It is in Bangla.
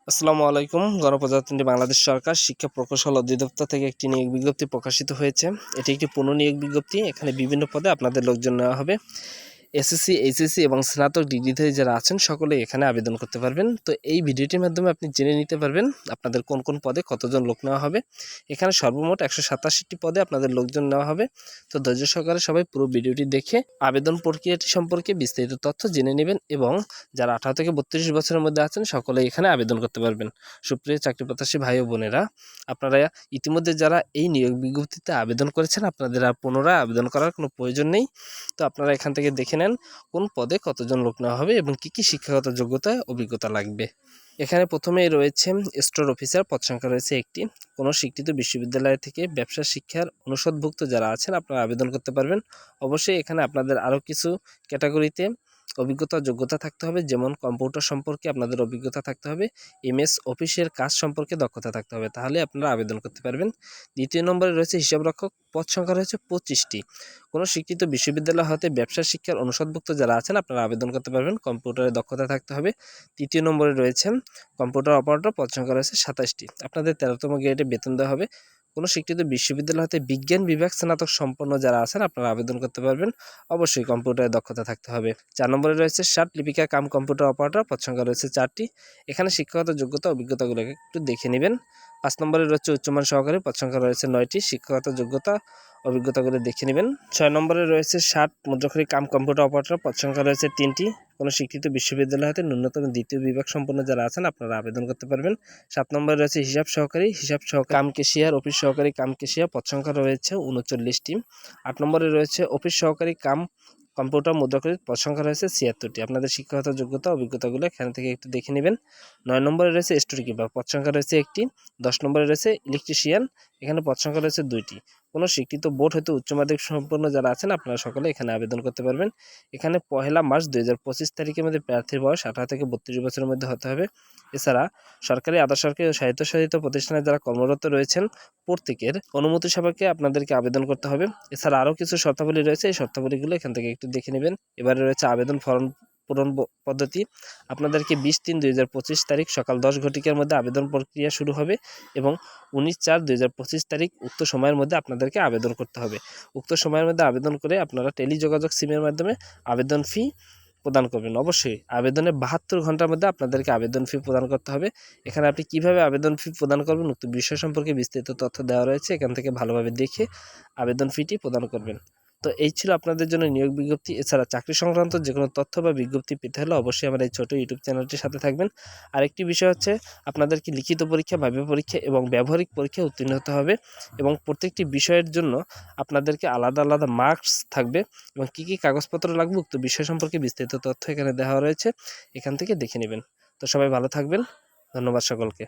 আসসালামু আলাইকুম। গণপ্রজাতন্ত্রী বাংলাদেশ সরকার শিক্ষা প্রকৌশল অধিদপ্তর থেকে একটি নিয়োগ বিজ্ঞপ্তি প্রকাশিত হয়েছে। এটি একটি পুনঃনিয়োগ বিজ্ঞপ্তি। এখানে বিভিন্ন পদে আপনাদের লোকজন নেওয়া হবে। এসএসসি, এইচএসসি এবং স্নাতক ডিগ্রিতে যারা আছেন সকলে এখানে আবেদন করতে পারবেন। তো এই ভিডিওটির মাধ্যমে আপনি জেনে নিতে পারবেন আপনাদের কোন কোন পদে কতজন লোক নেওয়া হবে। এখানে সর্বমোট 187টি পদে আপনাদের লোকজন নেওয়া হবে। তো ধৈর্য সহকারে সবাই পুরো ভিডিওটি দেখে আবেদন প্রক্রিয়াটি সম্পর্কে বিস্তারিত তথ্য জেনে নেবেন এবং যারা 18 থেকে 32 বছরের মধ্যে আছেন সকলে এখানে আবেদন করতে পারবেন। সুপ্রিয় চাকরি প্রত্যাশী ভাই ও বোনেরা, আপনারা ইতিমধ্যে যারা এই নিয়োগ বিজ্ঞপ্তিতে আবেদন করেছেন আপনাদের আর পুনরায় আবেদন করার কোনো প্রয়োজন নেই। তো আপনারা এখান থেকে দেখে নেন কোন পদে কতজন লোক নেওয়া হবে এবং কি শিক্ষাগত যোগ্যতা অভিজ্ঞতা লাগবে। এখানে প্রথমেই রয়েছে স্টোর অফিসার, পদ সংখ্যা রয়েছে একটি। কোনো স্বীকৃত বিশ্ববিদ্যালয় থেকে ব্যবসা শিক্ষার অনুষদভুক্ত যারা আছেন আপনারা আবেদন করতে পারবেন। অবশ্যই এখানে আপনাদের আরও কিছু ক্যাটাগরিতে অভিজ্ঞতা যোগ্যতা থাকতে হবে, যেমন কম্পিউটার সম্পর্কে আপনাদের অভিজ্ঞতা থাকতে হবে, এমএস অফিসের কাজ সম্পর্কে দক্ষতা থাকতে হবে, তাহলে আপনারা আবেদন করতে পারবেন। দ্বিতীয় নম্বরে রয়েছে হিসাবরক্ষক, পদ সংখ্যা রয়েছে 25টি। কোনো স্বীকৃত বিশ্ববিদ্যালয় হতে ব্যবসা শিক্ষার অনুষদভুক্ত যারা আছেন আপনারা আবেদন করতে পারবেন, কম্পিউটারে দক্ষতা থাকতে হবে। তৃতীয় নম্বরে রয়েছে কম্পিউটার অপারেটর, পদ সংখ্যা রয়েছে 27টি। আপনাদের 13তম গ্রেডে বেতন দেওয়া হবে। কোনো স্বীকৃত বিশ্ববিদ্যালয় হতে বিজ্ঞান বিভাগ স্নাতক সম্পন্ন যারা আছেন আপনারা আবেদন করতে পারবেন, অবশ্যই কম্পিউটারে দক্ষতা থাকতে হবে। 4 নম্বরে রয়েছে ষাট লিপিকা কাম কম্পিউটার অপারেটর, পদ সংখ্যা রয়েছে 4টি। এখানে শিক্ষাগত যোগ্যতা অভিজ্ঞতাগুলোকে একটু দেখে নেবেন। 5 নম্বরে রয়েছে উচ্চমান সহকারী, পদ সংখ্যা রয়েছে 9টি। শিক্ষাগত যোগ্যতা অভিজ্ঞতাগুলো দেখে নেবেন। 6 নম্বরে রয়েছে ষাট মুদ্রাক্ষরী কাম কম্পিউটার অপারেটর, পদ সংখ্যা রয়েছে 3টি। কোনো স্বীকৃত বিশ্ববিদ্যালয় হতে ন্যূনতম দ্বিতীয় বিভাগ সম্পন্ন যারা আছেন আপনারা আবেদন করতে পারবেন। 7 নম্বরে রয়েছে হিসাব সহকারী কাম কেশিয়ার, অফিস সহকারী কাম কেশিয়ার, পদ সংখ্যা রয়েছে 39টি। 8 নম্বরে রয়েছে অফিস সহকারী কাম কম্পিউটার মুদ্রাক্ষরী, পদ সংখ্যা রয়েছে 76টি। আপনাদের শিক্ষাগত যোগ্যতা অভিজ্ঞতাগুলো এখান থেকে একটু দেখে নেবেন। 9 নম্বরে রয়েছে স্টোর কিপার, পদ সংখ্যা রয়েছে 1টি। 10 নম্বরে রয়েছে ইলেকট্রিশিয়ান, এখানে পদ সংখ্যা রয়েছে 2টি। কোনো স্বীকৃত বোর্ড হতে উচ্চ মাধ্যমিক সম্পন্ন যারা আছেন আপনারা সকলে এখানে আবেদন করতে পারবেন। এখানে 1 মার্চ 2025 তারিখের মধ্যে প্রার্থীর বয়স 18 থেকে 32 বছরের মধ্যে হতে হবে। এছাড়া সরকারি, আধা সরকারি ও স্বায়ত্তশাসিত প্রতিষ্ঠানে যারা কর্মরত রয়েছেন প্রত্যেকের অনুমতি সাপেক্ষে আপনাদেরকে আবেদন করতে হবে। এছাড়া আরও কিছু শর্তাবলী রয়েছে, এই শর্তাবলীগুলো এখান থেকে একটু দেখে নেবেন। এবারে রয়েছে আবেদন ফর্ম পূরণ পদ্ধতি। আপনাদেরকে 20/3/2025 তারিখ সকাল 10 ঘটিকার মধ্যে আবেদন প্রক্রিয়া শুরু হবে এবং 19/4/2025 তারিখ উক্ত সময়ের মধ্যে আপনাদেরকে আবেদন করতে হবে। উক্ত সময়ের মধ্যে আবেদন করে আপনারা টেলিযোগাযোগ সিমের মাধ্যমে আবেদন ফি প্রদান করবেন। অবশ্যই আবেদনের 72 ঘন্টার মধ্যে আপনাদেরকে আবেদন ফি প্রদান করতে হবে। এখানে আপনি কিভাবে আবেদন ফি প্রদান করবেন উক্ত বিষয় সম্পর্কে বিস্তারিত তথ্য দেওয়া রয়েছে, এখান থেকে ভালোভাবে দেখে আবেদন ফিটি প্রদান করবেন। তো এই ছিল আপনাদের জন্য নিয়োগ বিজ্ঞপ্তি। এছাড়া চাকরি সংক্রান্ত যে কোনো তথ্য বা বিজ্ঞপ্তি পেতে হলে অবশ্যই আমার এই ছোটো ইউটিউব চ্যানেলটির সাথে থাকবেন। আরেকটি বিষয় হচ্ছে আপনাদেরকে লিখিত পরীক্ষা, ভাইভা পরীক্ষা এবং ব্যবহারিক পরীক্ষায় উত্তীর্ণ হতে হবে এবং প্রত্যেকটি বিষয়ের জন্য আপনাদেরকে আলাদা আলাদা মার্কস থাকবে এবং কী কাগজপত্র লাগবে উক্ত বিষয় সম্পর্কে বিস্তারিত তথ্য এখানে দেওয়া রয়েছে, এখান থেকে দেখে নেবেন। তো সবাই ভালো থাকবেন, ধন্যবাদ সকলকে।